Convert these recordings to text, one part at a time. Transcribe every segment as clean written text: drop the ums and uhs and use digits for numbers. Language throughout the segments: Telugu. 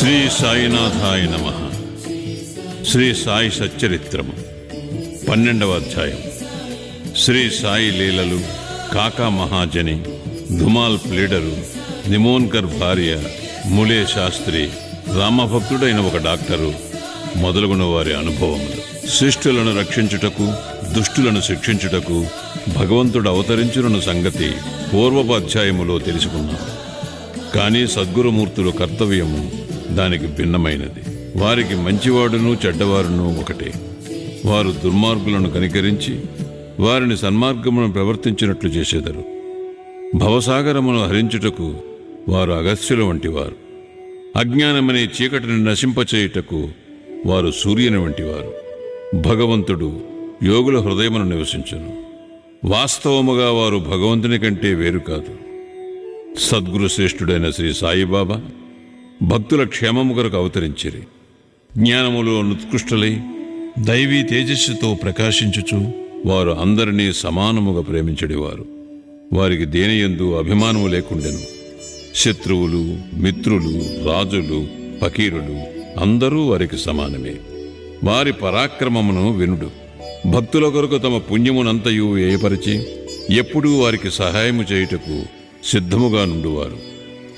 శ్రీ సాయినాథాయ నమః. శ్రీ సాయి సచ్చరిత్రము 12వ అధ్యాయం. శ్రీ సాయి లీలలు, కాకా మహాజని, ధుమాల్ ప్లీడరు, నిమోన్కర్ భార్య, ములే శాస్త్రి, రామభక్తుడైన ఒక డాక్టరు మొదలుగున వారి అనుభవములు. శిష్టులను రక్షించుటకు, దుష్టులను శిక్షించుటకు భగవంతుడు అవతరించున్న సంగతి పూర్వపు అధ్యాయములో తెలుసుకున్నాం. కానీ సద్గురుమూర్తుల కర్తవ్యము దానికి భిన్నమైనది. వారికి మంచివాడును చెడ్డవారును ఒకటే. వారు దుర్మార్గులను కనికరించి వారిని సన్మార్గమును ప్రవర్తించినట్లు చేసేదరు. భవసాగరమును హరించుటకు వారు అగస్త్యుల వంటివారు. అజ్ఞానమనే చీకటిని నశింపచేయుటకు వారు సూర్యుని వంటివారు. భగవంతుడు యోగుల హృదయమును నివసించును. వాస్తవముగా వారు భగవంతుని కంటే వేరు కాదు. సద్గురు శ్రేష్ఠుడైన శ్రీ సాయిబాబా భక్తుల క్షేమము కొరకు అవతరించిరి. జ్ఞానములో ఉత్కృష్టలై దైవీ తేజస్సుతో ప్రకాశించుచు వారు అందరినీ సమానముగా ప్రేమించడివారు. వారికి దేనియందు అభిమానము లేకుండెను. శత్రువులు, మిత్రులు, రాజులు, ఫకీరులు అందరూ వారికి సమానమే. వారి పరాక్రమమును వినుడు. భక్తుల కొరకు తమ పుణ్యమునంతయు ఏయపరిచి ఎప్పుడూ వారికి సహాయము చేయుటకు సిద్ధముగా నుండువారు.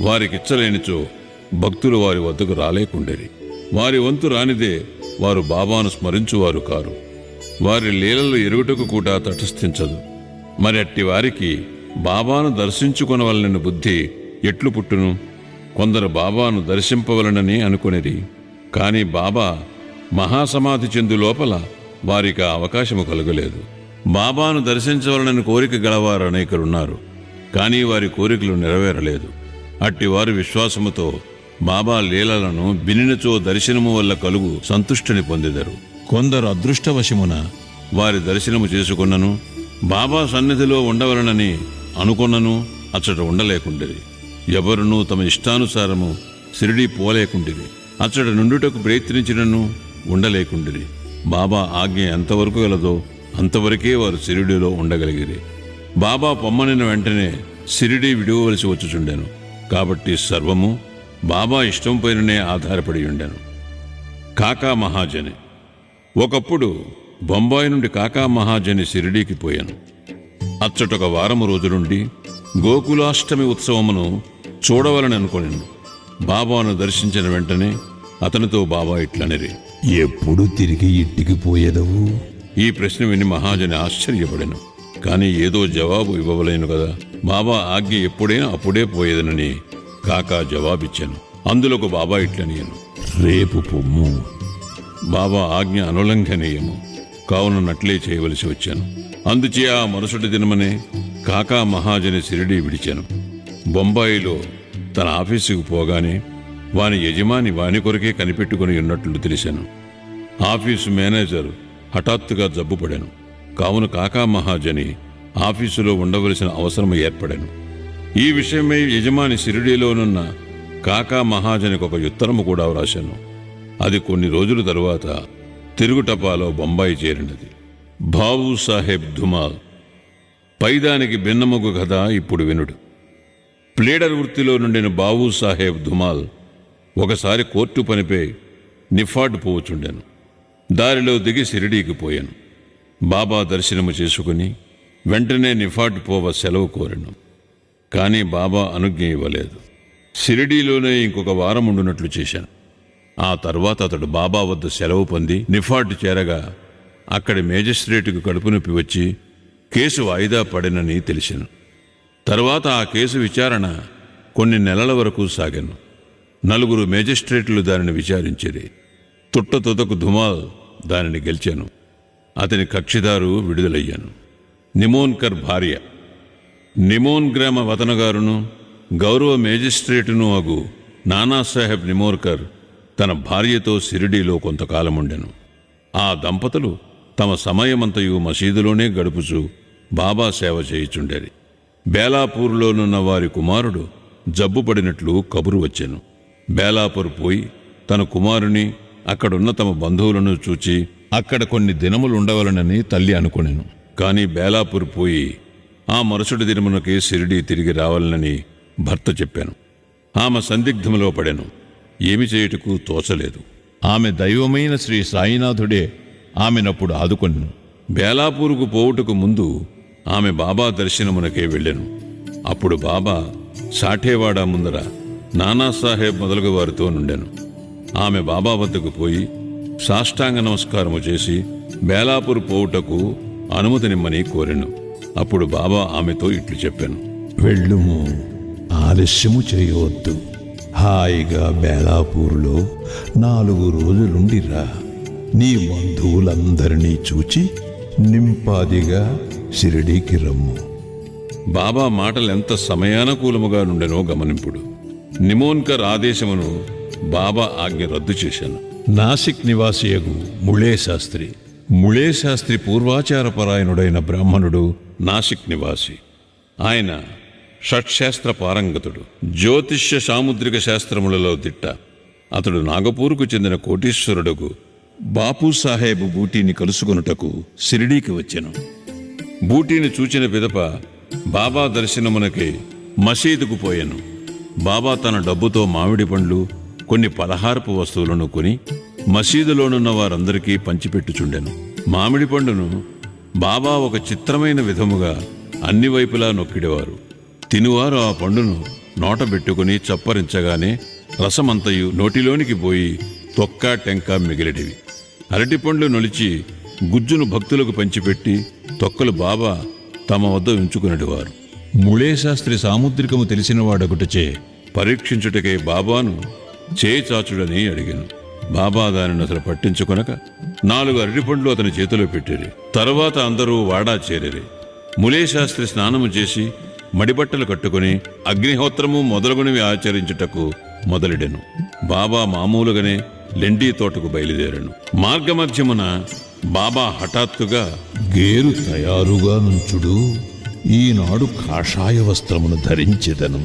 వారికిచ్చలేనిచో భక్తులు వారి వద్దకు రాలేకుండేరి. వారి వంతు రానిదే వారు బాబాను స్మరించువారు కారు. వారి లీలలు ఎరుగుటకు కూడా తటస్థించదు. మరి అట్టి వారికి బాబాను దర్శించుకొనవలనని బుద్ధి ఎట్లు పుట్టును? కొందరు బాబాను దర్శింపవలనని అనుకొనిరి. కాని బాబా మహాసమాధి చెందు లోపల వారికి అవకాశము కలుగలేదు. బాబాను దర్శించవలనని కోరిక గలవారు అనేకరున్నారు. కానీ వారి కోరికలు నెరవేరలేదు. అట్టి వారి విశ్వాసముతో బాబా లీలలను వినినచో దర్శనము వల్ల కలుగు సంతుష్టిని పొందెదరు. కొందరు అదృష్టవశమున వారి దర్శనము చేసుకున్నను, బాబా సన్నిధిలో ఉండవలనని అనుకొన్నను అచ్చట ఉండలేకుండిరి. ఎవరునూ తమ ఇష్టానుసారము షిరిడీ పోలేకుండిరి. అచ్చట నుండుటకు ప్రయత్నించినను ఉండలేకుండిరి. బాబా ఆజ్ఞ ఎంతవరకు గలదో అంతవరకే వారు షిరిడీలో ఉండగలిగిరి. బాబా పొమ్మనిన వెంటనే షిరిడీ విడువవలసి వచ్చుచుండెను. కాబట్టి సర్వము బాబా ఇష్టం పైననే ఆధారపడి ఉండెను. కాకా మహాజని. ఒకప్పుడు బొంబాయి నుండి కాకా మహాజని షిరిడీకి పోయాను. అచ్చటొక వారము రోజులుండి గోకులాష్టమి ఉత్సవమును చూడవలని అనుకొనిండు. బాబాను దర్శించిన వెంటనే అతనితో బాబా ఇట్లనిరి, ఎప్పుడు తిరిగి ఇంటికి పోయేదవు? ఈ ప్రశ్న విని మహాజని ఆశ్చర్యపడెను. కానీ ఏదో జవాబు ఇవ్వవలేను కదా. బాబా ఆజ్ఞ ఎప్పుడైనా అప్పుడే పోయేదనని కాకా జవాబిచ్చాను. అందులోకి బాబా ఇట్లనియను, రేపు పొమ్ము. బాబా ఆజ్ఞ అనులంఘనీయము కావున నట్లే చేయవలసి వచ్చాను. అందుచే ఆ మరుసటి దినమనే కాకా మహాజని షిరిడీ విడిచాను. బొంబాయిలో తన ఆఫీసుకు పోగానే వాని యజమాని వాని కొరకే కనిపెట్టుకుని ఉన్నట్లు తెలిసాను. ఆఫీసు మేనేజర్ హఠాత్తుగా జబ్బుపడాను. కావున కాకా మహాజని ఆఫీసులో ఉండవలసిన అవసరం ఏర్పడాను. ఈ విషయమై యజమాని షిరిడీలోనున్న కాకా మహాజనికి ఒక ఉత్తరము కూడా వ్రాశాను. అది కొన్ని రోజుల తరువాత తిరుగుటపాలో బొంబాయి చేరినది. బాబూ సాహెబ్ ధుమాల్. పైదానికి భిన్నముగు కథ ఇప్పుడు వినుడు. ప్లీడర్ వృత్తిలో నుండిన బాబూ సాహెబ్ ధుమాల్ ఒకసారి కోర్టు పనిపై నిఫాడ్ పోవచుండాను. దారిలో దిగి షిరిడీకి పోయాను. బాబా దర్శనము చేసుకుని వెంటనే నిఫాడ్ పోవ సెలవు కోరాను. కానీ బాబా అనుజ్ఞ ఇవ్వలేదు. షిరిడీలోనే ఇంకొక వారం ఉండునట్లు చేశాను. ఆ తర్వాత అతడు బాబా వద్ద సెలవు పొంది నిఫాడ్ చేరగా అక్కడి మేజిస్ట్రేటుకు కడుపు నొప్పి వచ్చి కేసు వాయిదా పడినని తెలిసాను. తర్వాత ఆ కేసు విచారణ కొన్ని నెలల వరకు సాగాను. 4 మేజిస్ట్రేట్లు దానిని విచారించిరి. తుట్టతుదకు ధుమాల్ దానిని గెలిచాను. అతని కక్షిదారు విడుదలయ్యాను. నిమోన్కర్ భార్య. నిమోన్ గ్రామ వతనగారును గౌరవ మేజిస్ట్రేటును అగు నానాసాహెబ్ నిమోన్కర్ తన భార్యతో షిరిడీలో కొంతకాలముండెను. ఆ దంపతులు తమ సమయమంతయు మసీదులోనే గడుపుచు బాబా సేవ చేయుచుండేది. బేలాపూర్లోనున్న వారి కుమారుడు జబ్బుపడినట్లు కబురు వచ్చెను. బేలాపూర్ పోయి తన కుమారుని అక్కడున్న తమ బంధువులను చూచి అక్కడ కొన్ని దినములుండవలనని తల్లి అనుకొనెను. కాని బేలాపూర్ పోయి ఆ మరుసటి దినమునకే షిరిడీ తిరిగి రావాలనని భర్త చెప్పాను. ఆమె సందిగ్ధములో పడెను. ఏమి చేయుటకు తోచలేదు. ఆమె దైవమైన శ్రీ సాయినాథుడే ఆమెనప్పుడు ఆదుకొనెను. బేలాపూరుకు పోవుటకు ముందు ఆమె బాబా దర్శనమునకే వెళ్ళెను. అప్పుడు బాబా సాఠేవాడ ముందర నానాసాహెబ్ మొదలగు వారితో నుండెను. ఆమె బాబా వద్దకు పోయి సాష్టాంగ నమస్కారము చేసి బేలాపూర్ పోవుటకు అనుమతినిమ్మని కోరెను. అప్పుడు బాబా ఆమెతో ఇట్లు చెప్పాను: వెళ్ళుము, ఆలస్యము చేయవద్దు. హాయిగా బేలాపూర్లో 4 రోజులుండిరా. నీ బంధువులందరినీ చూచి నింపాదిగా షిరిడీకి రమ్ము. బాబా మాటలెంత సమయానుకూలముగా నుండెనో గమనింపుడు. నిమోన్కర్ ఆదేశమును బాబా ఆజ్ఞ రద్దు చేశాను. నాసిక్ నివాసియగు ముళే శాస్త్రి. ముళే శాస్త్రి పూర్వాచారపరాయణుడైన బ్రాహ్మణుడు, నాసిక్ నివాసి. ఆయన షట్శాస్త్ర పారంగతుడు, జ్యోతిష్య సాముద్రిక శాస్త్రములలో దిట్ట. అతడు నాగపూర్కు చెందిన కోటీశ్వరుడుకు బాపూసాహెబ్ బూటీని కలుసుకొనుటకు షిరిడీకి వచ్చెను. బూటీని చూచిన పిదప బాబా దర్శనమునకే మసీదుకు పోయాను. బాబా తన డబ్బుతో మామిడి పండ్లు, కొన్ని పలహారపు వస్తువులను కొని మసీదులోనున్న వారందరికీ పంచిపెట్టుచుండెను. మామిడి పండును బాబా ఒక చిత్రమైన విధముగా అన్ని వైపులా నొక్కిడేవారు. తినువారు ఆ పండును నోటబెట్టుకుని చప్పరించగానే రసమంతయు నోటిలోనికి పోయి తొక్క టెంక మిగిలిడివి. అరటిపండ్లు నొలిచి గుజ్జును భక్తులకు పంచిపెట్టి తొక్కలు బాబా తమ వద్ద ఉంచుకునేవారు. ముళే శాస్త్రి సాముద్రికము తెలిసినవాడొకటిచే పరీక్షించుటకై బాబాను చేచాచుడని అడిగాను. బాబా దానిని అసలు పట్టించుకొనక 4 అరటిపండ్లు అతని చేతిలో పెట్టిరి. తరువాత అందరూ వాడా చేరిరి. ములే శాస్త్రి స్నానము చేసి మడిబట్టలు కట్టుకుని అగ్నిహోత్రము మొదలగునవి ఆచరించుటకు మొదలెడెను. బాబా మామూలుగానే లెండీ తోటకు బయలుదేరాను. మార్గమధ్యమున బాబా హఠాత్తుగా గేరు తయారుగా నుంచుడు, ఈనాడు కాషాయ వస్త్రమును ధరించెదను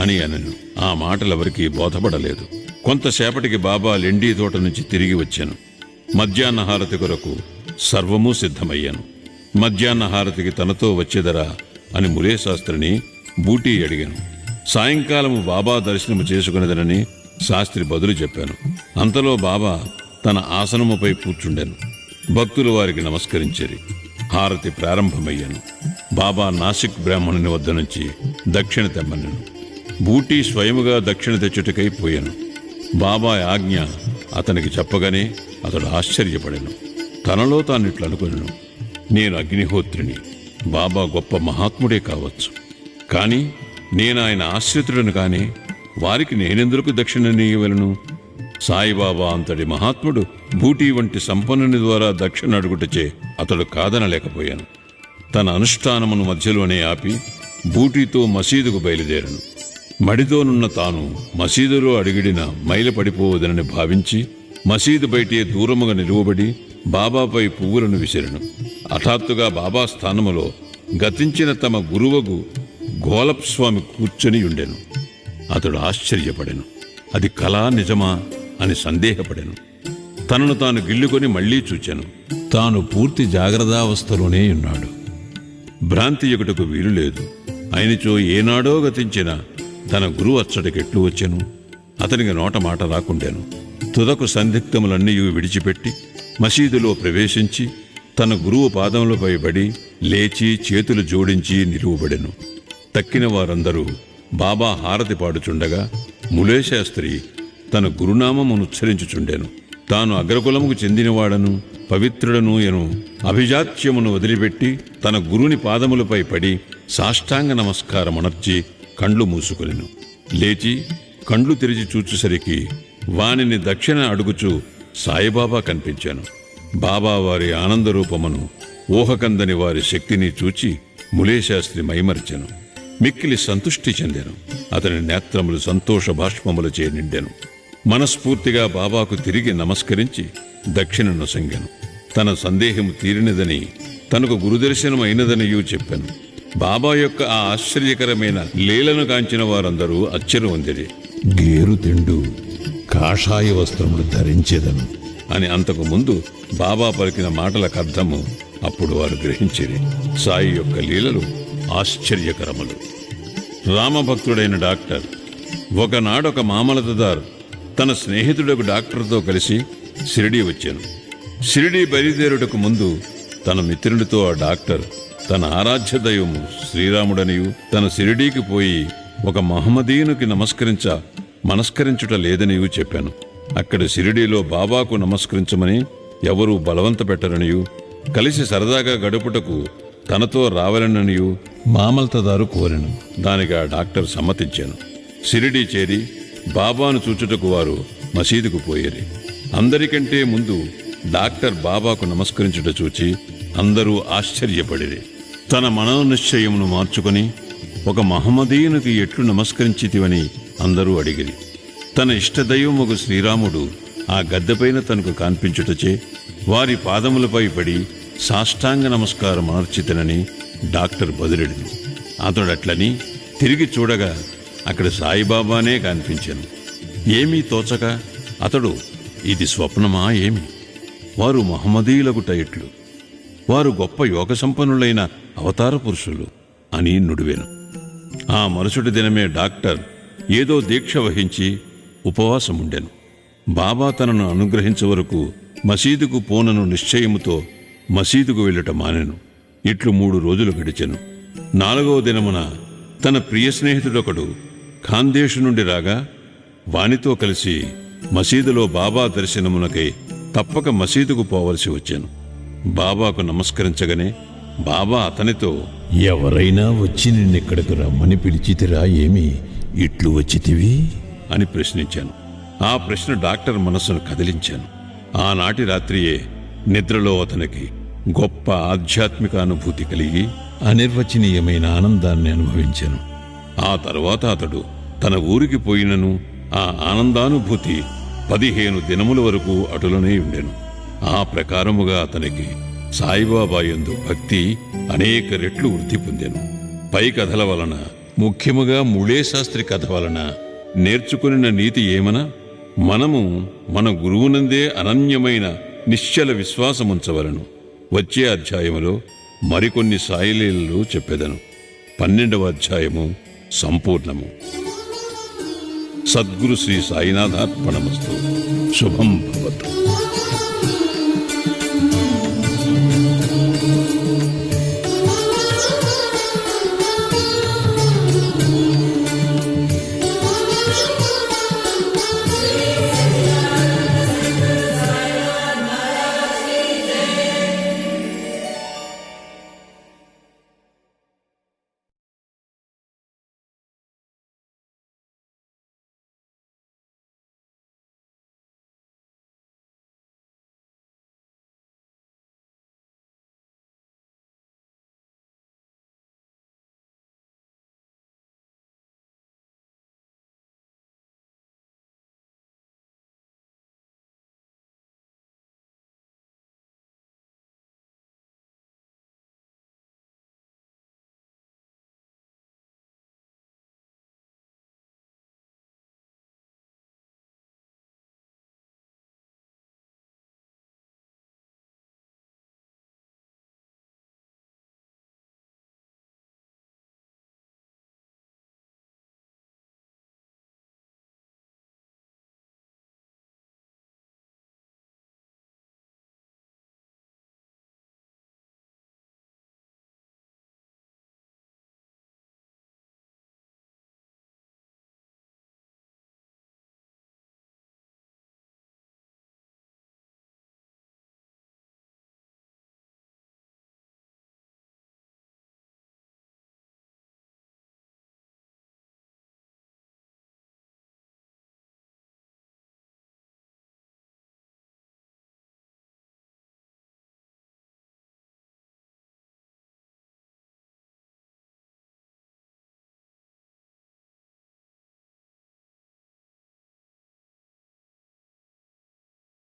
అని అనెను. ఆ మాటలెవరికీ బోధపడలేదు. కొంతసేపటికి బాబా లెండీ తోట నుంచి తిరిగి వచ్చాను. మధ్యాహ్న హారతి కొరకు సర్వమూ సిద్ధమయ్యాను. మధ్యాహ్న హారతికి తనతో వచ్చేదరా అని ములే శాస్త్రిని బూటీ అడిగాను. సాయంకాలము బాబా దర్శనము చేసుకునేదనని శాస్త్రి బదులు చెప్పాను. అంతలో బాబా తన ఆసనముపై కూర్చుండెను. భక్తులు వారికి నమస్కరించారు. హారతి ప్రారంభమయ్యాను. బాబా నాసిక్ బ్రాహ్మణుని వద్ద నుంచి దక్షిణ తెమ్మనెను. బూటీ స్వయముగా దక్షిణ తెచ్చుటకై పోయాను. బాబా ఆజ్ఞ అతనికి చెప్పగానే అతడు ఆశ్చర్యపడెను. తనలో తానిట్లు అనుకొనెను: నేను అగ్నిహోత్రిని, బాబా గొప్ప మహాత్ముడే కావచ్చు, కానీ నేను ఆయన ఆశ్రితుడను కాని వారికి నేనెందుకు దక్షిణనీయవలను? సాయిబాబా అంతటి మహాత్ముడు బూటీ వంటి సంపన్నుని ద్వారా దక్షిణ అడుగుటచే అతడు కాదనలేకపోయాను. తన అనుష్ఠానమును మధ్యలోనే ఆపి బూటీతో మసీదుకు బయలుదేరను. మడితోనున్న తాను మసీదులో అడిగిడిన మైల పడిపోవదనని భావించి మసీదు బయటే దూరముగా నిలువబడి బాబాపై పువ్వులను విసిరెను. హఠాత్తుగా బాబా స్థానములో గతించిన తమ గురువగు గోలప్ స్వామి కూర్చొని ఉండెను. అతడు ఆశ్చర్యపడెను. అది కళా నిజమా అని సందేహపడెను. తనను తాను గిల్లుకొని మళ్లీ చూచెను. తాను పూర్తి జాగ్రత్తావస్థలోనే ఉన్నాడు. భ్రాంతి ఎగుటకు వీలు లేదు. ఆయనచో ఏనాడో గతించిన తన గురువు అచ్చడికెట్లు వచ్చెను. అతనికి నోట మాట రాకుండెను. తుదకు సందిగ్ధములన్నీ విడిచిపెట్టి మసీదులో ప్రవేశించి తన గురువు పాదములపై పడి లేచి చేతులు జోడించి నిలువబడెను. తక్కిన వారందరూ బాబా హారతి పాడుచుండగా ములే శాస్త్రి తన గురునామమునుచ్చరించుచుండెను. తాను అగ్రకులముకు చెందినవాడను పవిత్రుడను ఎను అభిజాత్యమును వదిలిపెట్టి తన గురుని పాదములపై పడి సాష్టాంగ నమస్కారమునర్చి కండ్లు మూసుకొనెను. లేచి కండ్లు తెరిచి చూచుసరికి వానిని దక్షిణ అడుగుచూ సాయిబాబా కనిపించాను. బాబా వారి ఆనందరూపమును ఊహకందని వారి శక్తిని చూచి ములే శాస్త్రి మైమరిచెను. మిక్కిలి సంతుష్టి చెందెను. అతని నేత్రములు సంతోష భాష్మములచే నిండెను. మనస్ఫూర్తిగా బాబాకు తిరిగి నమస్కరించి దక్షిణ నొసంగెను. తన సందేహము తీరినదని, తనకు గురుదర్శనం అయినదనియూ చెప్పాను. బాబా యొక్క ఆ ఆశ్చర్యకరమైన లీలను కాంచిన వారందరూ ఆశ్చర్యవంతుడి. గేరు తిండు, కాషాయ వస్త్రములు ధరించెదను అని అంతకు ముందు బాబా పలికిన మాటలకు అర్థము అప్పుడు వారు గ్రహించిరి. సాయి యొక్క లీలలు ఆశ్చర్యకరములు. రామభక్తుడైన డాక్టర్ ఒకనాడొక మామలతదార్ తన స్నేహితుడొక డాక్టర్తో కలిసి షిరిడీ వచ్చాను. షిరిడీ బయలుదేరుటకు ముందు తన మిత్రునితో ఆ డాక్టర్ తన ఆరాధ్య దైవము శ్రీరాముడనియు తన షిరిడీకి పోయి ఒక మహమ్మదీయునికి మనస్కరించుట లేదనియు చెప్పాను. అక్కడ షిరిడీలో బాబాకు నమస్కరించమని ఎవరూ బలవంత పెట్టరనియు, కలిసి సరదాగా గడుపుటకు తనతో రావాలననియు మామల్తదారు కోరెను. దానికి ఆ డాక్టర్ సమ్మతించాను. షిరిడీ చేరి బాబాను చూచుటకు వారు మసీదుకు పోయేరి. అందరికంటే ముందు డాక్టర్ బాబాకు నమస్కరించుట చూచి అందరూ ఆశ్చర్యపడిరి. తన మనోనిశ్చయమును మార్చుకొని ఒక మహమ్మదీయునికి ఎట్లు నమస్కరించితివని అందరూ అడిగిరి. తన ఇష్టదైవముగు శ్రీరాముడు ఆ గద్దెపైన తనకు కనిపించుటచే వారి పాదములపై పడి సాష్టాంగ నమస్కారం మార్చితనని డాక్టర్ బదులెడిను. అతడట్లని తిరిగి చూడగా అక్కడ సాయిబాబానే కనిపించాను. ఏమీ తోచక అతడు ఇది స్వప్నమా ఏమి? వారు మహమ్మదీయులగుట ఎట్లు? వారు గొప్ప యోగ సంపన్నులైన అవతార పురుషులు అని నుడివెను. ఆ మరుసటి దినమే డాక్టర్ ఏదో దీక్ష వహించి ఉపవాసముండెను. బాబా తనను అనుగ్రహించే వరకు మసీదుకు పోనను నిశ్చయముతో మసీదుకు వెళ్ళుట మానెను. ఇట్లు 3 రోజులు గడిచెను. 4వ దినమున తన ప్రియ స్నేహితుడొకడు ఖాందేశు నుండి రాగా వానితో కలిసి మసీదులో బాబా దర్శనమునకై తప్పక మసీదుకు పోవలసి వచ్చాను. బాబాకు నమస్కరించగానే బాబా అతనితో, ఎవరైనా వచ్చి నిన్నెక్కడికి రమ్మని పిలిచితిరా ఏమి ఇట్లు వచ్చితివి అని ప్రశ్నించాను. ఆ ప్రశ్న డాక్టర్ మనస్సును కదిలించాను. ఆనాటి రాత్రియే నిద్రలో అతనికి గొప్ప ఆధ్యాత్మిక అనుభూతి కలిగి అనిర్వచనీయమైన ఆనందాన్ని అనుభవించాను. ఆ తరువాత అతడు తన ఊరికి పోయినను ఆ ఆనందానుభూతి 15 దినముల వరకు అటులనే ఉండెను. ఆ ప్రకారముగా అతనికి సాయిబాబా యందు భక్తి అనేక రెట్లు వృద్ధి పొందెను. పై కథల వలన, ముఖ్యముగా ముళే శాస్త్రి కథ వలన నేర్చుకున్న నీతి ఏమన, మనము మన గురువునందే అనన్యమైన నిశ్చల విశ్వాసముంచవలను. వచ్చే అధ్యాయములో మరికొన్ని సాయిలీలలు చెప్పెదను. 12వ అధ్యాయము సంపూర్ణము. సద్గురు శ్రీ సాయినాథార్పణమస్తు. శుభం భవతు.